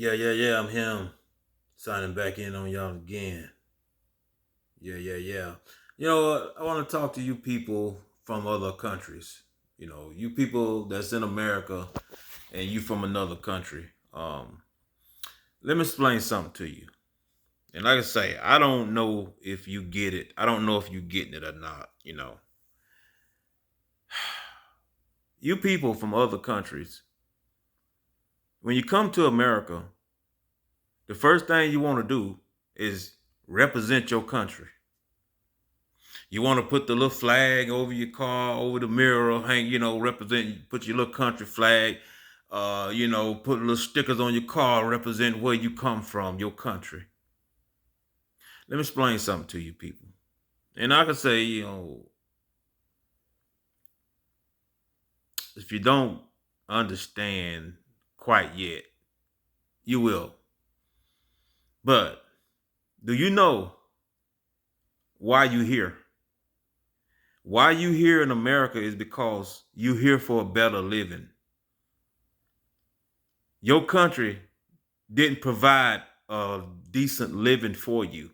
Yeah. I'm him signing back in on y'all again. Yeah. You know what? I want to talk to you people from other countries. You people that's in America and you from another country. Let me explain something to you. And like I say, I don't know if you get it. I don't know if you getting it or not. You people from other countries, when you come to America, the first thing you want to do is represent your country. You want to put the little flag over your car, over the mirror, hang, represent, put your little country flag, put little stickers on your car, represent where you come from, your country. Let me explain something to you people. And I can say, if you don't understand quite yet, you will. But do you know why you here? Why you here in America is because you here for a better living. Your country didn't provide a decent living for you.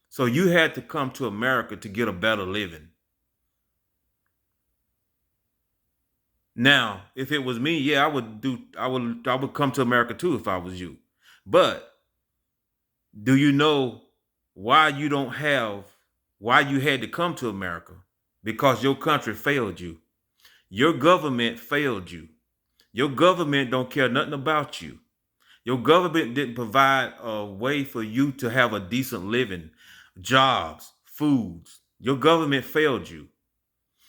So you had to come to America to get a better living. Now, if it was me, yeah, I would come to America too if I was you. But do you know why you don't have why you had to come to America? Because your country failed you. Your government failed you. Your government don't care nothing about you. Your government didn't provide a way for you to have a decent living, jobs, foods. Your government failed you.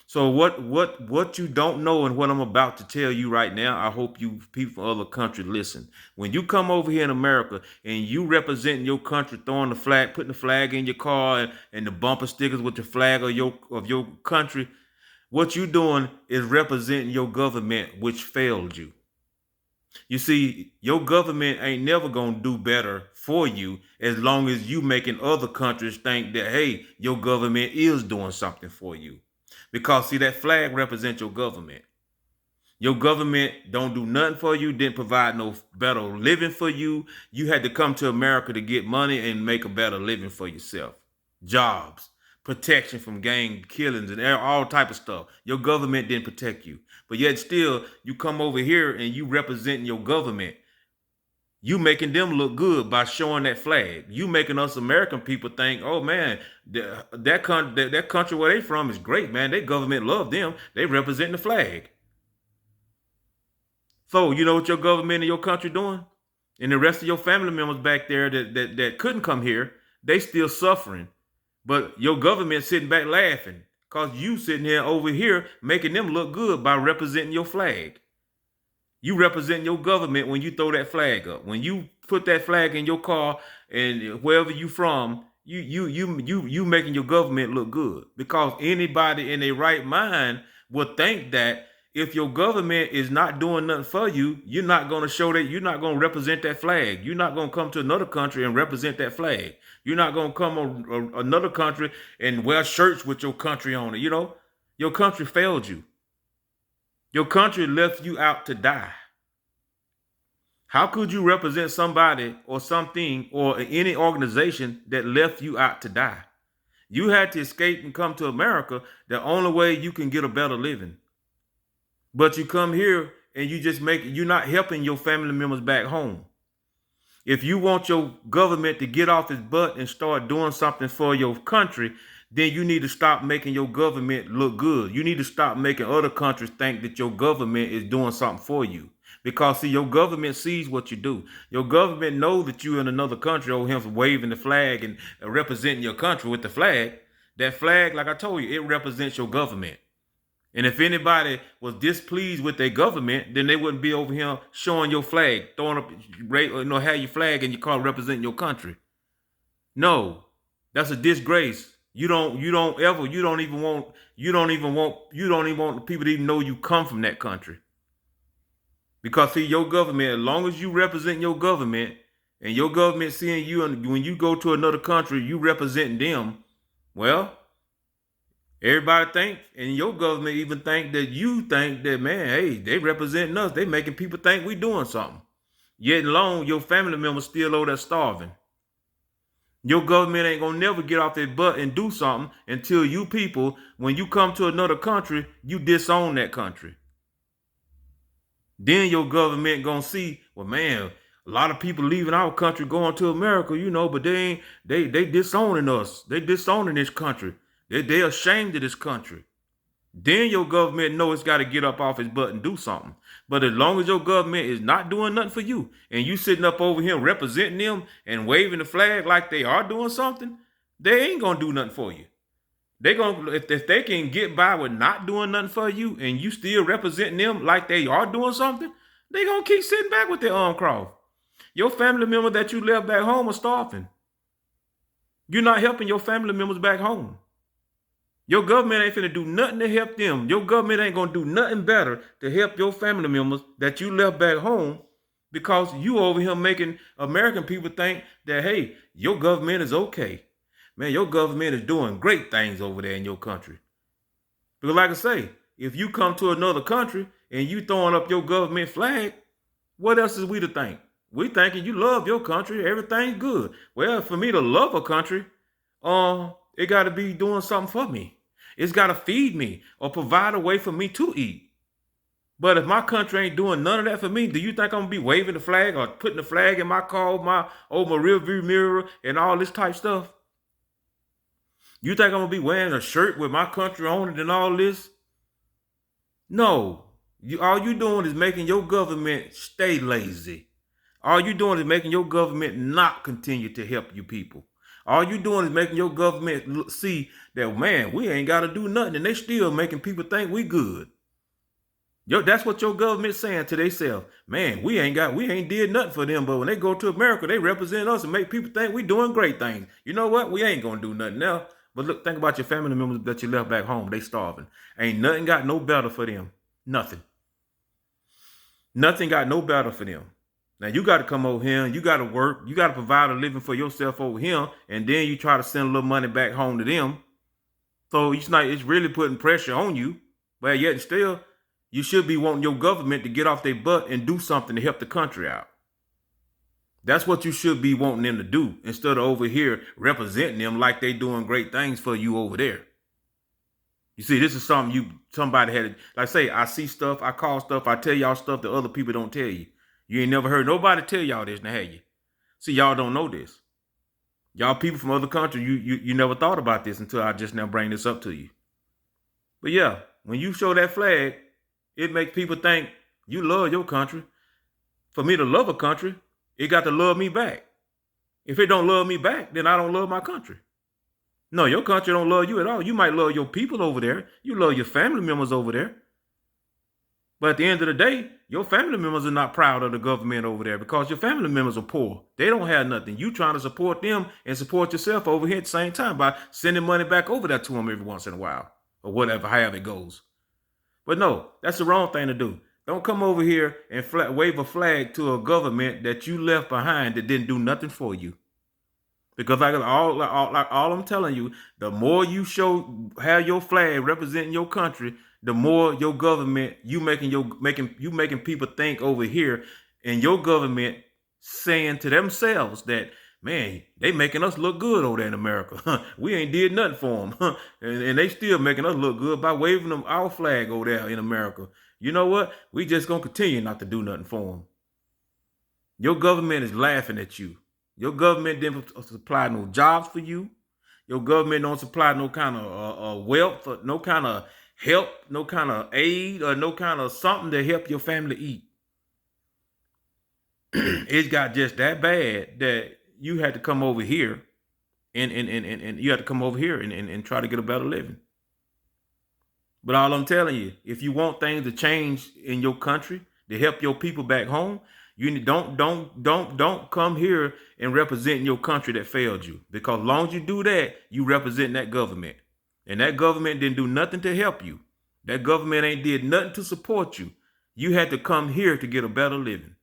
So what you don't know and what I'm about to tell you right now, I hope you people from other countries listen. When you come over here in America and you representing your country, throwing the flag, putting the flag in your car and the bumper stickers with the flag of your country, what you doing is representing your government which failed you. You see, your government ain't never gonna do better for you as long as you making other countries think that hey, your government is doing something for you. Because see, that flag represents your government. Your government don't do nothing for you, didn't provide no better living for you. You had to come to America to get money and make a better living for yourself. Jobs, protection from gang killings and all type of stuff. Your government didn't protect you. But yet still, you come over here and you representing your government. You making them look good by showing that flag. You making us American people think, oh man, that country where they from is great, man. Their government love them. They represent the flag. So you know what your government and your country doing? And the rest of your family members back there that couldn't come here, they still suffering. But your government sitting back laughing because you sitting here over here making them look good by representing your flag. You represent your government when you throw that flag up. When you put that flag in your car and wherever you from, you making your government look good. Because anybody in their right mind would think that if your government is not doing nothing for you, you're not going to show that you're not going to represent that flag. You're not going to come to another country and represent that flag. You're not going to come another country and wear shirts with your country on it. Your country failed you. Your country left you out to die. How could you represent somebody or something or any organization that left you out to die? You had to escape and come to America the only way you can get a better living. But you come here and you're not helping your family members back home. If you want your government to get off its butt and start doing something for your country, then you need to stop making your government look good. You need to stop making other countries think that your government is doing something for you. Because see, your government sees what you do. Your government knows that you're in another country over here waving the flag and representing your country with the flag. That flag, like I told you, it represents your government. And if anybody was displeased with their government, then they wouldn't be over here showing your flag, throwing up, have your flag in your car representing your country. No, that's a disgrace. You don't even want the people to even know you come from that country. Because see, your government, as long as you represent your government and your government seeing you, and when you go to another country, you representing them, well, everybody think, and your government even think that you think that, man, hey, they representing us. They making people think we doing something. Yet alone, your family members still over there starving. Your government ain't gonna never get off their butt and do something until you people, when you come to another country, you disown that country. Then your government gonna see, well, man, a lot of people leaving our country going to America, but they disowning us. They disowning this country. They ashamed of this country. Then your government know it's got to get up off its butt and do something. But as long as your government is not doing nothing for you, and you sitting up over here representing them and waving the flag like they are doing something, they ain't gonna do nothing for you. They gonna if they can get by with not doing nothing for you, and you still representing them like they are doing something, they gonna keep sitting back with their arm crossed. Your family member that you left back home are starving. You're not helping your family members back home. Your government ain't finna do nothing to help them. Your government ain't gonna do nothing better to help your family members that you left back home, because you over here making American people think that, hey, your government is okay. Man, your government is doing great things over there in your country. Because like I say, if you come to another country and you throwing up your government flag, what else is we to think? We thinking you love your country, everything's good. Well, for me to love a country, it got to be doing something for me. It's got to feed me or provide a way for me to eat. But if my country ain't doing none of that for me, do you think I'm going to be waving the flag or putting the flag in my car, my rear view mirror and all this type stuff? You think I'm going to be wearing a shirt with my country on it and all this? No. All you doing is making your government stay lazy. All you doing is making your government not continue to help you people. All you doing is making your government see that, man, we ain't got to do nothing, and they still making people think we good. That's what your government's saying to themselves. Man, we ain't did nothing for them, but when they go to America, they represent us and make people think we doing great things. You know what? We ain't gonna do nothing now. But look, think about your family members that you left back home. They starving. Ain't nothing got no better for them. Nothing. Nothing got no better for them. Now, you got to come over here and you got to work. You got to provide a living for yourself over here. And then you try to send a little money back home to them. So it's really putting pressure on you. But yet still, you should be wanting your government to get off their butt and do something to help the country out. That's what you should be wanting them to do, instead of over here representing them like they doing great things for you over there. You see, this is something somebody had, like say, I see stuff, I call stuff, I tell y'all stuff that other people don't tell you. You ain't never heard nobody tell y'all this, now have you? See, y'all don't know this. Y'all people from other countries, you never thought about this until I just now bring this up to you. But yeah, when you show that flag, it makes people think you love your country. For me to love a country, it got to love me back. If it don't love me back, then I don't love my country. No, your country don't love you at all. You might love your people over there. You love your family members over there. But at the end of the day, your family members are not proud of the government over there because your family members are poor. They don't have nothing. You trying to support them and support yourself over here at the same time by sending money back over there to them every once in a while or whatever, however it goes. But no, that's the wrong thing to do. Don't come over here and wave a flag to a government that you left behind that didn't do nothing for you. Because like all I'm telling you, the more you have your flag representing your country, the more your government, you making people think over here, and your government saying to themselves that, man, they making us look good over there in America. We ain't did nothing for them. And they still making us look good by waving them our flag over there in America. You know what? We just going to continue not to do nothing for them. Your government is laughing at you. Your government didn't supply no jobs for you. Your government don't supply no kind of wealth, or no kind of help, no kind of aid, or no kind of something to help your family eat. It's got just that bad that you had to come over here and you had to come over here and try to get a better living. But all I'm telling you, if you want things to change in your country to help your people back home, you don't come here and represent your country that failed you. Because as long as you do that, you represent that government. And that government didn't do nothing to help you. That government ain't did nothing to support you. You had to come here to get a better living.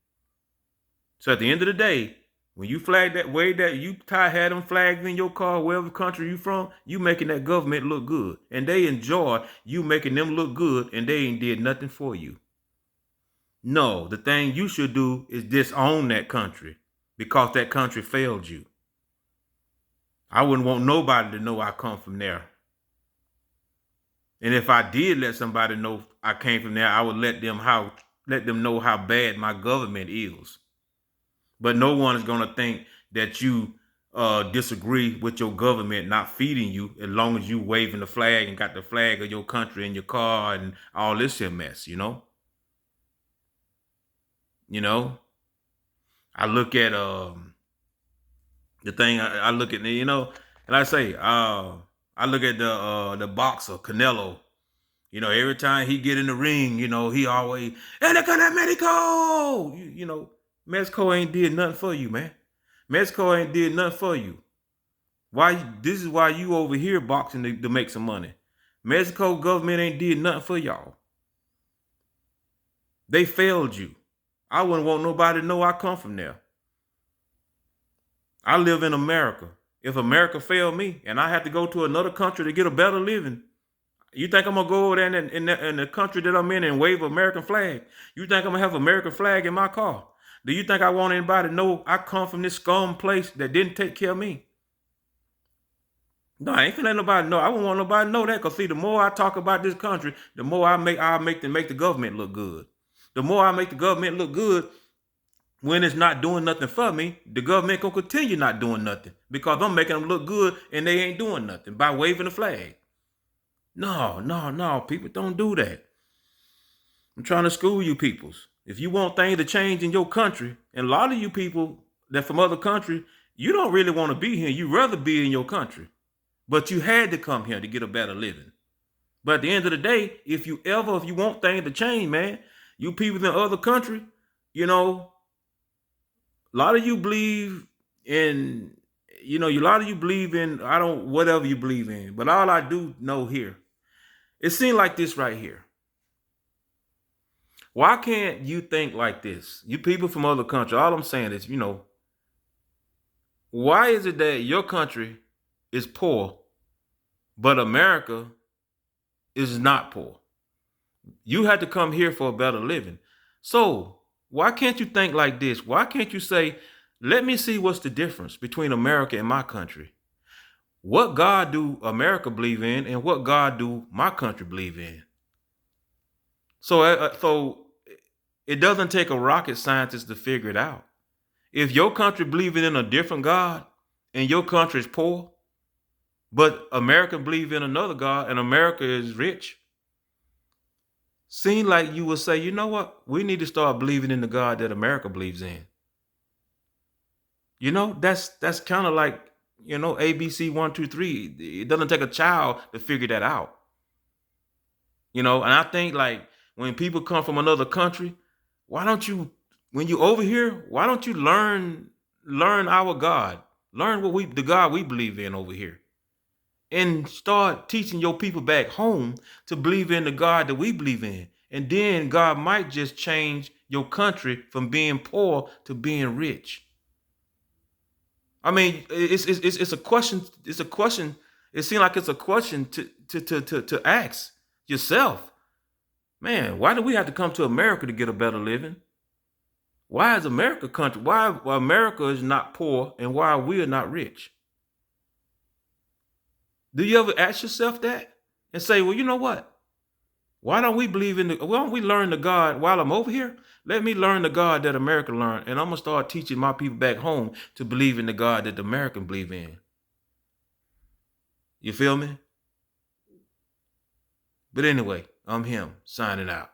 So at the end of the day, when you flag that way that you had them flags in your car, wherever country you from, you making that government look good. And they enjoy you making them look good, and they ain't did nothing for you. No, the thing you should do is disown that country because that country failed you. I wouldn't want nobody to know I come from there. And if I did let somebody know I came from there, I would let them know how bad my government is. But no one is gonna think that you disagree with your government not feeding you as long as you waving the flag and got the flag of your country in your car and all this here mess, you know? You know? I look at the thing I look at, you know, and I say, I look at the boxer Canelo. You know, every time he get in the ring, you know, he always, and Mexico, you know, Mexico ain't did nothing for you, man. Mexico ain't did nothing for you. This is why you over here boxing to make some money. Mexico government ain't did nothing for y'all. They failed you. I wouldn't want nobody to know I come from there. I live in America. If America failed me and I had to go to another country to get a better living, you think I'm gonna go over there in the country that I'm in and wave an American flag? You think I'm gonna have an American flag in my car? Do you think I want anybody to know I come from this scum place that didn't take care of me? No, I ain't finna let nobody know. I won't want nobody to know that, because see, the more I talk about this country, the more I'll make the government look good. The more I make the government look good, when it's not doing nothing for me, the government gonna continue not doing nothing because I'm making them look good and they ain't doing nothing by waving the flag. No, people don't do that. I'm trying to school you peoples. If you want things to change in your country, and a lot of you people that from other countries, you don't really want to be here. You rather be in your country, but you had to come here to get a better living. But at the end of the day, if you want things to change, man, you people in other country, you know, a lot of you believe in, whatever you believe in. But all I do know here, it seems like this right here. Why can't you think like this? You people from other countries, all I'm saying is, you know, why is it that your country is poor, but America is not poor? You had to come here for a better living. So why can't you think like this? Why can't you say, let me see what's the difference between America and my country? What God do America believe in, and what God do my country believe in? So it doesn't take a rocket scientist to figure it out. If your country believes in a different God and your country is poor, but America believe in another God and America is rich, seem like you would say, you know what? We need to start believing in the God that America believes in. You know, that's kind of like, you know, ABC 1, 2, 3. It doesn't take a child to figure that out. You know, and I think like when people come from another country, why don't you, when you over here, why don't you learn our God? Learn the God we believe in over here. And start teaching your people back home to believe in the God that we believe in. And then God might just change your country from being poor to being rich. I mean, it's a question. It's a question. It seems like it's a question to ask yourself. Man, why do we have to come to America to get a better living? Why is America country? Why America is not poor and why we are not rich? Do you ever ask yourself that and say, well, you know what? Why don't we learn the God while I'm over here? Let me learn the God that America learned, and I'm going to start teaching my people back home to believe in the God that the American believe in. You feel me? But anyway, I'm him, signing out.